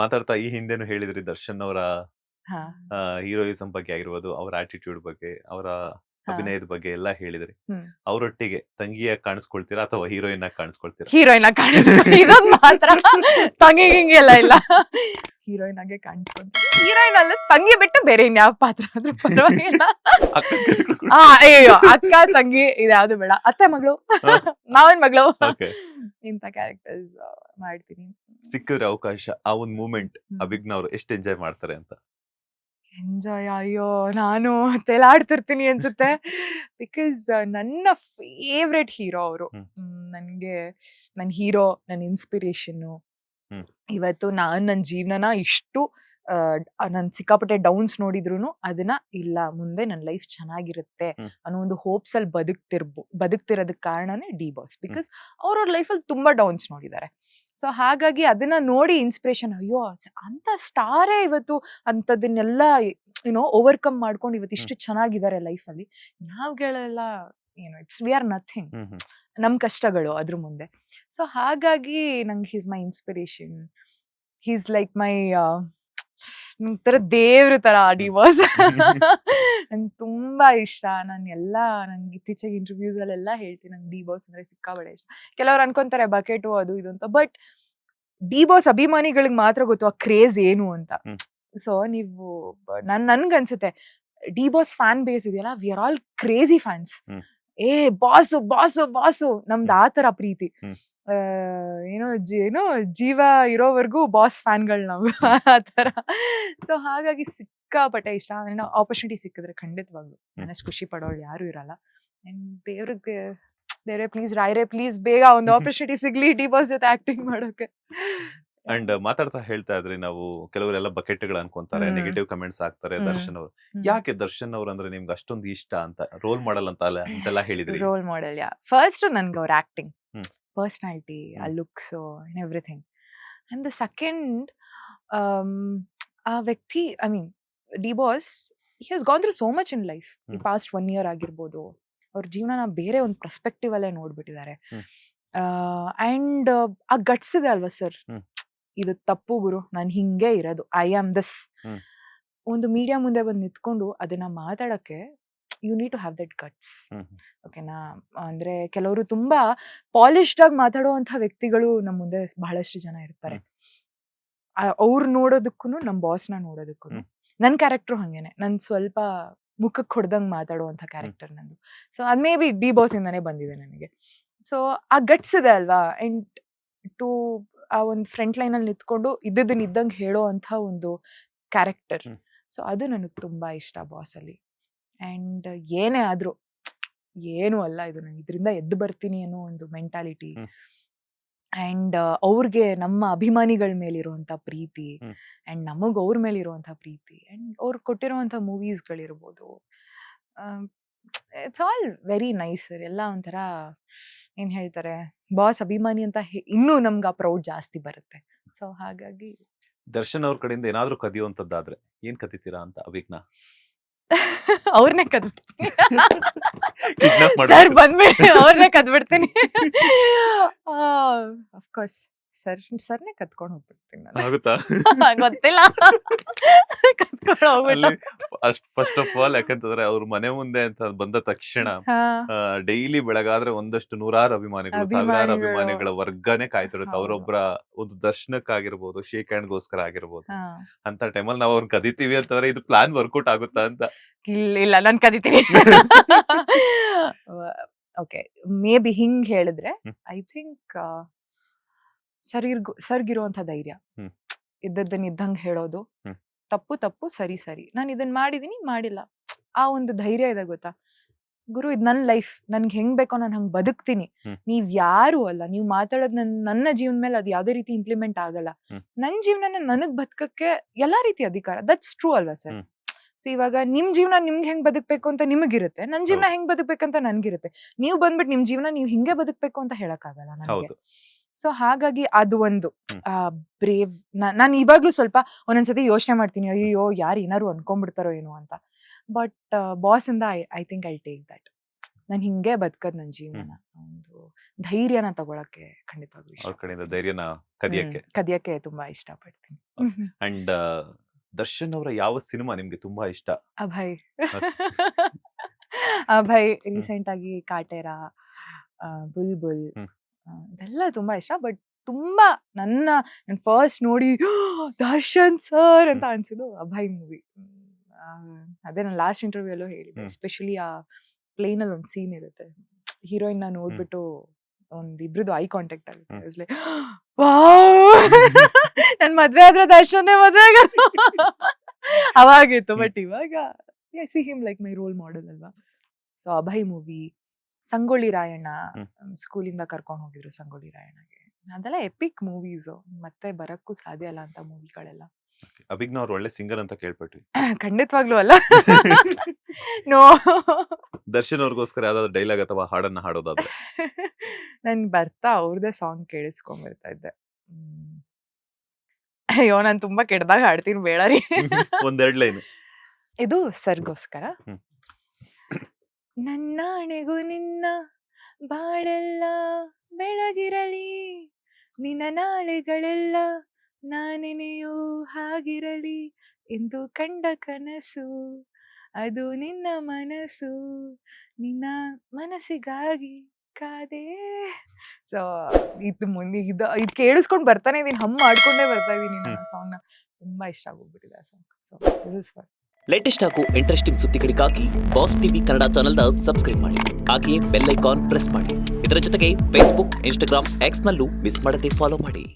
ಮಾತಾಡ್ತಾ ಈ ಹಿಂದೆನೂ ಹೇಳಿದ್ರಿ ದರ್ಶನ್ ಅವರ ಹಾ ಹೀರೋಯಿಸಂ ಬಗ್ಗೆ ಆಗಿರ್ಬೋದು, ಅವರ ಆಟಿಟ್ಯೂಡ್ ಬಗ್ಗೆ, ಅವರ ಹಾ ಅಭಿನಯದ ಬಗ್ಗೆ ಎಲ್ಲ ಹೇಳಿದ್ರಿ. ಹ್ಮ್ ಅವರೊಟ್ಟಿಗೆ ತಂಗಿಯಾಗಿ ಕಾಣಿಸ್ಕೊಳ್ತೀರಾ ಅಥವಾ ಹೀರೋಯಿನ್ ಆಗಿ ಕಾಣಿಸ್ಕೊಳ್ತೀರಾ? ಹೀರೋಯಿನ್ ಆಗಿ ಕಾಣಿಸ್ಕೊಂಡು ಇದೊಂದು ಮಾತ್ರ ತಂಗಿ ಗಿಂಗೆಲ್ಲ ಇಲ್ಲ, ಹೀರೋಯಿನ್ ಆಗೇ ಕಾಣಿಸ್ಕೊಂತೀನಿ. ಹೀರೋಯಿನ್ ಅಲ್ಲ, ತಂಗಿ ಬಿಟ್ಟು ಬೇರೆ ಇನ್ಯಾವ ಪಾತ್ರ ಆದ್ರೂ ಪರವಾಗಿಲ್ಲ. ಅಕ್ಕನ ಕ್ಯಾರೆಕ್ಟರ್ ಕೂಡ ಅಯ್ಯೋ, ಅಕ್ಕ ತಂಗಿ ಇದ್ಯಾವ್ದು ಬೇಡ, ಅತ್ತೆ ಮಗಳು, ಮಾವನ್ ಮಗಳು, ಓಕೆ. ಇಂಥ ಕ್ಯಾರೆಕ್ಟರ್ಸ್ ಮಾಡ್ತೀನಿ. ಸಿಕ್ಕಿದ್ರೆ ಅವಕಾಶ, ಆ ಒಂದು ಮೂಮೆಂಟ್ ಹ್ಮ್. ಅಭಿಜ್ಞಾ ಅವರು ಎಷ್ಟು ಎಂಜಾಯ್ ಮಾಡ್ತಾರೆ ಅಂತ? ಎಂಜಾಯ್, ಅಯ್ಯೋ ನಾನು ತೇಲಾಡ್ತಿರ್ತೀನಿ ಅನ್ಸುತ್ತೆ. ಬಿಕಾಸ್ ನನ್ನ ಫೇವ್ರೆಟ್ ಹೀರೋ ಅವರು. ಹ್ಮ್. ನನಗೆ ನನ್ನ ಹೀರೋ, ನನ್ನ ಇನ್ಸ್ಪಿರೇಷನ್ನು. ಹ್ಮ್. ಇವತ್ತು ನಾನು ನನ್ನ ಜೀವನನ ಇಷ್ಟು ನಾನು ಸಿಕ್ಕಾಪಟ್ಟೆ ಡೌನ್ಸ್ ನೋಡಿದ್ರು ಅದನ್ನ ಇಲ್ಲ, ಮುಂದೆ ನನ್ನ ಲೈಫ್ ಚೆನ್ನಾಗಿರುತ್ತೆ ಹ್ಮ್. ಅನ್ನೋ ಒಂದು ಹೋಪ್ಸ್ ಅಲ್ಲಿ ಬದುಕ್ತಿರೋದಕ್ಕೆ ಕಾರಣನೇ ಡಿ ಬಾಸ್. ಬಿಕಾಸ್ ಅವ್ರವ್ರ ಲೈಫಲ್ಲಿ ತುಂಬಾ ಡೌನ್ಸ್ ನೋಡಿದ್ದಾರೆ. ಸೊ ಹಾಗಾಗಿ ಅದನ್ನ ನೋಡಿ ಇನ್ಸ್ಪಿರೇಷನ್, ಅಯ್ಯೋ ಅಂತ ಸ್ಟಾರೇ ಇವತ್ತು ಅಂಥದನ್ನೆಲ್ಲ ಓವರ್ಕಮ್ ಮಾಡ್ಕೊಂಡು ಇವತ್ತು ಇಷ್ಟು ಚೆನ್ನಾಗಿದ್ದಾರೆ ಲೈಫಲ್ಲಿ. ನಾವುಗಳೆಲ್ಲ we are nothing, hmm hmm ನಮ್ ಕಷ್ಟಗಳು ಅದ್ರ ಮುಂದೆ. ಸೊ ಹಾಗಾಗಿ ನಂಗೆ he's my inspiration. He's like my ತರ ದೇವ್ರ ತರ ಡಿ ಬಾಸ್. ನಂಗೆ ತುಂಬಾ ಇಷ್ಟ. ನಂಗೆ ಇತ್ತೀಚೆಗೆ ಇಂಟರ್ವ್ಯೂಸ್ ಅಲ್ಲೆಲ್ಲ ಹೇಳ್ತೀನಿ, ನಂಗೆ ಡಿ ಬಾಸ್ ಅಂದ್ರೆ ಸಿಕ್ಕಾಬಡೆ ಇಷ್ಟ. ಕೆಲವ್ರು ಅನ್ಕೊಂತಾರೆ ಬಕೆಟು ಅದು ಇದು ಅಂತ, ಬಟ್ ಡಿ ಬಾಸ್ ಅಭಿಮಾನಿಗಳಿಗೆ ಮಾತ್ರ ಗೊತ್ತು ಆ ಕ್ರೇಜ್ ಏನು ಅಂತ. ಹ್ಮ್. ಸೊ ನೀವು ನನ್ಗನ್ಸುತ್ತೆ ಡಿ ಬಾಸ್ ಫ್ಯಾನ್ ಬೇಸ್ ಇದೆಯಲ್ಲ, we are all crazy fans. Hmm. Boss boss boss, ನಮ್ದು ಆ ತರ ಪ್ರೀತಿ. ಹ್ಮ್. ಏನೋ ಜೀವ ಇರೋವರೆಗೂ ಬಾಸ್ ಫ್ಯಾನ್ಗಳು ನಾವು, ಆ ತರ. ಸೊ ಹಾಗಾಗಿ ಸಿಕ್ಕಾಪಟ್ಟೆ ಇಷ್ಟ. ಅಂದ್ರೆ ಆಪರ್ಚುನಿಟಿ ಸಿಕ್ಕಿದ್ರೆ ಖಂಡಿತವಾಗ್ಲು ನನ್ನಷ್ಟು ಖುಷಿ ಪಡೋಳು ಯಾರು ಇರಲ್ಲ. ಅಂಡ್ ದೇವ್ರೇ ಪ್ಲೀಸ್, ರಾಯ್ರೆ ಪ್ಲೀಸ್, ಬೇಗ ಒಂದು ಆಪರ್ಚುನಿಟಿ ಸಿಗ್ಲಿ ಡಿ ಬಾಸ್ ಜೊತೆ ಆಕ್ಟಿಂಗ್ ಮಾಡೋಕೆ. ಅಂಡ್ ಮಾತಾಡ್ತಾ ಹೇಳ್ತಾ ಇದ್ರಿ, ನಾವು ಕೆಲವರೆಲ್ಲ ಬಕೆಟ್ಗಳು ಅನ್ಕೊಂತಾರೆ, ಹ್ಮ್. ನೆಗೆಟಿವ್ ಕಮೆಂಟ್ಸ್ ಹಾಕ್ತಾರೆ ಹ್ಮ್. ದರ್ಶನ್ ಅವರು. ಯಾಕೆ ದರ್ಶನ್ ಅವ್ರು ಅಂದ್ರೆ ನಿಮ್ಗೆ ಅಷ್ಟೊಂದು ಇಷ್ಟ ಅಂತ, ರೋಲ್ ಮಾಡಲ್ ಅಂತ ಅಂತೆಲ್ಲ ಹೇಳಿದ್ರಿ? ರೋಲ್ ಮಾಡೆಲ್, ಫಸ್ಟ್ ನನ್ಗೆ ಅವ್ರ ಆಕ್ಟಿಂಗ್, ಹ್ಮ್. ಪರ್ಸನಾಲಿಟಿ, ಆ looks and everything. And the second, ಆ ವ್ಯಕ್ತಿ, I mean D boss, he has gone through so much in life. ಈ ಪಾಸ್ಟ್ 1 year ಆಗಿರ್ಬೋದು, ಅವ್ರ ಜೀವನನ ಬೇರೆ ಒಂದು ಪರ್ಸ್ಪೆಕ್ಟಿವ್ ಅಲ್ಲೇ ನೋಡ್ಬಿಟ್ಟಿದ್ದಾರೆ. ಅಂಡ್ ಆ ಗಟ್ಸ್ ಇದೆ ಅಲ್ವಾ ಸರ್, ಇದು ತಪ್ಪು ಗುರು, ನಾನು ಹಿಂಗೆ ಇರೋದು, ಐ ಆಮ್ ದಿಸ್. ಒಂದು ಮೀಡಿಯಾ ಮುಂದೆ ಬಂದು ನಿಂತ್ಕೊಂಡು ಅದನ್ನ ಮಾತಾಡಕ್ಕೆ you need to have that guts. ಓಕೆನಾ? ಅಂದ್ರೆ ಕೆಲವರು ತುಂಬಾ ಪಾಲಿಶ್ಡ್ ಆಗಿ ಮಾತಾಡುವಂತ ವ್ಯಕ್ತಿಗಳು ನಮ್ಮ ಮುಂದೆ ಬಹಳಷ್ಟು ಜನ ಇರ್ತಾರೆ. ಅವ್ರು ನೋಡೋದಕ್ಕೂ ನಮ್ಮ ಬಾಸ್ನ ನೋಡೋದಕ್ಕೂ ನನ್ನ ಕ್ಯಾರೆಕ್ಟರ್ ಹಂಗೇನೆ. ನನ್ ಸ್ವಲ್ಪ ಮುಖಕ್ಕೆ ಹೊಡೆದಂಗ್ ಮಾತಾಡುವಂತ ಕ್ಯಾರೆಕ್ಟರ್ ನಂದು. ಸೊ ಅದ್ ಮೇ ಬಿ ಡಿ ಬಾಸ್ ಇಂದಾನೆ ಬಂದಿದೆ ನನಗೆ. ಸೊ ಆ ಗಟ್ಸ್ ಇದೆ ಅಲ್ವಾ, ಅಂಡ್ ಟು ಆ ಒಂದು ಫ್ರಂಟ್ ಲೈನ್ ಅಲ್ಲಿ ನಿಂತ್ಕೊಂಡು ಇದ್ದದನ್ನ ಇದ್ದಂಗೆ ಹೇಳೋ ಅಂತ ಒಂದು ಕ್ಯಾರೆಕ್ಟರ್. ಸೊ ಅದು ನನಗೆ ತುಂಬಾ ಇಷ್ಟ ಬಾಸ್ ಅಲ್ಲಿ. ಅಂಡ್ ಏನೇ ಆದ್ರೂ ಏನು ಅಲ್ಲ, ಇದು ನಾನು ಇದರಿಂದ ಎದ್ದು ಬರ್ತೀನಿ ಅನ್ನೋ ಒಂದು ಮೆಂಟಾಲಿಟಿ. ಅಂಡ್ ಅವ್ರಿಗೆ ನಮ್ಮ ಅಭಿಮಾನಿಗಳ ಮೇಲಿರುವಂತ ಪ್ರೀತಿ, ಅಂಡ್ ನಮಗ್ ಅವ್ರ ಮೇಲೆ ಇರುವಂತ ಪ್ರೀತಿ, ಅಂಡ್ ಅವ್ರು ಕೊಟ್ಟಿರುವಂತ ಮೂವೀಸ್ಗಳಿರ್ಬೋದು, ಇಟ್ಸ್ ಆಲ್ ವೆರಿ ನೈಸ್. ಎಲ್ಲ ಒಂಥರ ಏನ್ ಹೇಳ್ತಾರೆ, ಬಾಸ್ ಅಭಿಮಾನಿ ಅಂತ ಇನ್ನೂ ನಮ್ಗೆ ಆ ಪ್ರೌಡ್ ಜಾಸ್ತಿ ಬರುತ್ತೆ. ಸೊ ಹಾಗಾಗಿ ದರ್ಶನ್ ಅವ್ರ ಕಡೆಯಿಂದ ಏನಾದ್ರೂ ಕದಿಯುವಂತದ್ದಾದ್ರೆ ಏನ್ ಕದಿತೀರಾ ಅಂತ ಅಭಿಜ್ಞಾ? ಅವ್ರನ್ನೇ ಕದ್ಬಿಡ್ತೀನಿ ಸರ್, ಬಂದ್ಬಿಡಿ ಅವ್ರನ್ನೇ ಕದ್ಬಿಡ್ತೀನಿ. ಅಫ್ಕೋರ್ಸ್ ಸರ್ನೇ ಕತ್ಕೊಂಡು ಹೋಗ್ಬಿಡ್ತೀನಿ ನಾನು. ಆಗುತ್ತಾ? ಗೊತ್ತಿಲ್ಲ, ಕತ್ಕೊಂಡು ಹೋಗ್ಬಿಟ್ಟು. ಫಸ್ಟ್ ಆಫ್ ಆಲ್, ಯಾಕಂತಂದ್ರೆ ಅವ್ರ ಮನೆ ಮುಂದೆ ಅಂತ ಬಂದ ತಕ್ಷಣ ಡೈಲಿ ಬೆಳಗಾದ್ರೆ ಒಂದಷ್ಟು ನೂರಾರು ಅಭಿಮಾನಿಗಳು, ಸಾವಿರಾರು ಅಭಿಮಾನಿಗಳ ವರ್ಗನೇ ಕಾಯ್ತಿರುತ್ತೆ ಅವರೊಬ್ಬರ ಒಂದು ದರ್ಶನಕ್ಕಾಗಿರ್ಬೋದು, ಶೇಕ್ ಹ್ಯಾಂಡ್ಗೋಸ್ಕರ ಆಗಿರ್ಬೋದು. ಅಂತ ಟೈಮಲ್ಲಿ ನಾವು ಅವ್ರನ್ನ ಕದಿತೀವಿ ಅಂತಂದ್ರೆ ಇದು ಪ್ಲಾನ್ ವರ್ಕೌಟ್ ಆಗುತ್ತಾ ಅಂತ? ಇಲ್ಲ, ನಾನು ಕದಿತೀನಿ. ಓಕೆ, ಮೇ ಬಿ ಹಿಂಗ್ ಹೇಳಿದ್ರೆ ಐ ಥಿಂಕ್ ಸರ್ಗಿರುವಂತ ಧೈರ್ಯ, ಇದ್ದದ್ದನ್ನ ಇದ್ದಂಗೆ ಹೇಳೋದು, ತಪ್ಪು ಸರಿ, ನಾನು ಇದನ್ನ ಮಾಡಿದೀನಿ, ಮಾಡಿಲ್ಲ, ಆ ಒಂದು ಧೈರ್ಯ ಇದೆ ಗೊತ್ತಾ ಗುರು. ಇದು ನನ್ನ ಲೈಫ್, ನನ್ಗೆ ಹೆಂಗ್ ಬೇಕೋ ನಾನು ಹಂಗ್ ಬದುಕ್ತೀನಿ. ನೀವ್ ಯಾರು ಅಲ್ಲ, ನೀವ್ ಮಾತಾಡೋದ್ ನನ್ನ ಜೀವನ ಮೇಲೆ ಅದು ಯಾವ್ದೇ ರೀತಿ ಇಂಪ್ಲಿಮೆಂಟ್ ಆಗಲ್ಲ. ನನ್ನ ಜೀವನ ನನಗ್ ಬದುಕಕ್ಕೆ ಎಲ್ಲಾ ರೀತಿ ಅಧಿಕಾರ, ದಟ್ಸ್ ಟ್ರೂ ಅಲ್ವಾ ಸರ್? ಸೊ ಇವಾಗ ನಿಮ್ ಜೀವನ ನಿಮ್ಗೆ ಹೆಂಗ್ ಬದುಕ್ಬೇಕು ಅಂತ ನಿಮಗಿರುತ್ತೆ, ನನ್ ಜೀವನ ಹೆಂಗ್ ಬದುಕ್ಬೇಕಂತ ನನ್ಗಿರುತ್ತೆ. ನೀವು ಬಂದ್ಬಿಟ್ಟು ನಿಮ್ ಜೀವನ ನೀವ್ ಹಿಂಗೆ ಬದುಕ್ಬೇಕು ಅಂತ ಹೇಳಕ್ಕಾಗಲ್ಲ ನನಗೆ. ಸೊ ಹಾಗಾಗಿ ಅದು ಒಂದು ಬ್ರೇವ್. ನಾನು ಇವಾಗ್ಲೂ ಸ್ವಲ್ಪ ಒಂದೊಂದ್ಸತಿ ಯೋಚನೆ ಮಾಡ್ತೀನಿ, ಅಯ್ಯೋ ಯಾರು ಏನಾರು ಅನ್ಕೊಂಡ್ಬಿಡ್ತಾರೋ ಏನೋ ಅಂತ. ಬಟ್ ಬಾಸ್ ಇಂದ I think I take that. ನಾನು ಹಿಂಗೆ ಬದುಕದ್ ನನ್ನ ಜೀವನ, ಒಂದು ಧೈರ್ಯನ ತಗೊಳಕ್ಕೆ ಖಂಡಿತವಾಗ್ಲೂ ಅವ್ರ ಇಷ್ಟ ಕಡೆಯಿಂದ ಧೈರ್ಯನ ಕದಿಯಕ್ಕೆ. ಕದಿಯಕ್ಕೆ ತುಂಬಾ ಇಷ್ಟಪಡ್ತೀನಿ. ಅಂಡ್ ದರ್ಶನ್ ಅವರ ಯಾವ ಸಿನಿಮಾ ನಿಮ್ಗೆ ತುಂಬಾ ಇಷ್ಟ? ಅಭಯ್. ಅಭಯ್ ರೀಸೆಂಟ್ ಆಗಿ ಕಾಟೇರ, ಬುಲ್ಬುಲ್, ಇದೆಲ್ಲ ತುಂಬಾ ಇಷ್ಟ. ಬಟ್ ತುಂಬಾ ನನ್ ಫಸ್ಟ್ ನೋಡಿ ದರ್ಶನ್ ಸರ್ ಅಂತ ಅನ್ಸಿದ್ದು ಅಭಯ್ ಮೂವಿ. ಅದೇ ನಾನು ಲಾಸ್ಟ್ ಇಂಟರ್ವ್ಯೂ ಅಲ್ಲೂ ಹೇಳಿದೆ, ಎಸ್ಪೆಷಲಿ ಆ ಪ್ಲೇನ್ ಅಲ್ಲಿ ಒಂದು ಸೀನ್ ಇರುತ್ತೆ, ಹೀರೋಯಿನ್ ನ ನೋಡ್ಬಿಟ್ಟು ಇಬ್ರದ್ದು ಐ ಕಾಂಟ್ಯಾಕ್ಟ್ ಆಗುತ್ತೆ, ನನ್ ಮದ್ವೆ ಆದ್ರೆ ದರ್ಶನ್ನೇ ಮದ್ವೆ ಆಗೋದು ಅವಾಗಿತ್ತು. ಬಟ್ ಇವಾಗ C him like my role model ಅಲ್ವಾ. ಸೊ ಅಭಯ್ ಮೂವಿ, ಸಂಗೊಳ್ಳಿ ರಾಯಣ್ಣ, ಸ್ಕೂಲಿಂದ ಕರ್ಕೊಂಡು ಹೋಗಿದ್ರು ಸಂಗೊಳ್ಳಿ ರಾಯಣ್ಣಗೆ, ಅದೆಲ್ಲ ಎಪಿಕ್ ಮೂವೀಸ್, ಮತ್ತೆ ಬರಕ್ಕೂ ಸಾಧ್ಯ ಅಲ್ಲ ಅಂತ ಮೂವಿಗಳೆಲ್ಲ. ಅಭಿಜ್ಞಾ ಅವ್ರು ಒಳ್ಳೆ ಸಿಂಗರ್ ಅಂತ ಕೇಳ್ಪಟ್ವಿ. ಖಂಡಿತವಾಗ್ಲೂ ಅಲ್ಲ. ನೋ, ದರ್ಶನ್ ಅವ್ರಿಗೋಸ್ಕರ ಯಾವ್ದಾದ್ರು ಡೈಲಾಗ್ ಅಥವಾ ಹಾಡನ್ನ ಹಾಡೋದಾದ್ರೆ? ನನ್ ಬರ್ತಾ ಅವ್ರದೇ ಸಾಂಗ್ ಕೇಳಿಸ್ಕೊಂಡ್ ಬರ್ತಾ ಇದ್ದೆ. ಅಯ್ಯೋ, ನಾನ್ ತುಂಬಾ ಕೆಡ್ದಾಗ ಹಾಡ್ತೀನಿ, ಬೇಡ ರೀ. ಒಂದೆರಡ್ ಲೈನ್. ಇದು ಸರ್ಗೋಸ್ಕರ. ನನ್ನಾಣೆಗೂ ನಿನ್ನ ಬಾಳೆಲ್ಲ ಬೆಳಗಿರಲಿ, ನಿನ್ನ ನಾಳೆಗಳೆಲ್ಲ ನಾನೆನೆಯೋ ಹಾಗಿರಲಿ, ಎಂದು ಕಂಡ ಕನಸು ಅದು ನಿನ್ನ ಮನಸ್ಸು, ನಿನ್ನ ಮನಸ್ಸಿಗಾಗಿ ಕಾದೆ. ಸೊ ಇದು ಇದು ಕೇಳಿಸ್ಕೊಂಡ್ ಬರ್ತಾನೆ ಇದೀನಿ, ಹಮ್ ಮಾಡ್ಕೊಂಡೇ ಬರ್ತಾ ಇದೀನಿ ನಾನು ಸಾಂಗ್ ನ. ತುಂಬಾ ಇಷ್ಟ ಆಗೋಗ್ಬಿಟ್ಟಿದೆ ಆ song. So this is for. Latest ಹಾಗೂ ಇಂಟ್ರೆಸ್ಟಿಂಗ್ ಸುದ್ದಿಗಳಿಗಾಗಿ ಬಾಸ್ ಟಿವಿ ಕನ್ನಡ ಚಾನೆಲ್ನ ಸಬ್ಸ್ಕ್ರೈಬ್ ಮಾಡಿ, ಹಾಗೆಯೇ ಬೆಲ್ ಐಕಾನ್ ಪ್ರೆಸ್ ಮಾಡಿ. ಇದರ ಜೊತೆಗೆ ಫೇಸ್ಬುಕ್, ಇನ್ಸ್ಟಾಗ್ರಾಮ್, ಎಕ್ಸ್ ನಲ್ಲೂ ಮಿಸ್ ಮಾಡದೆ ಫಾಲೋ ಮಾಡಿ.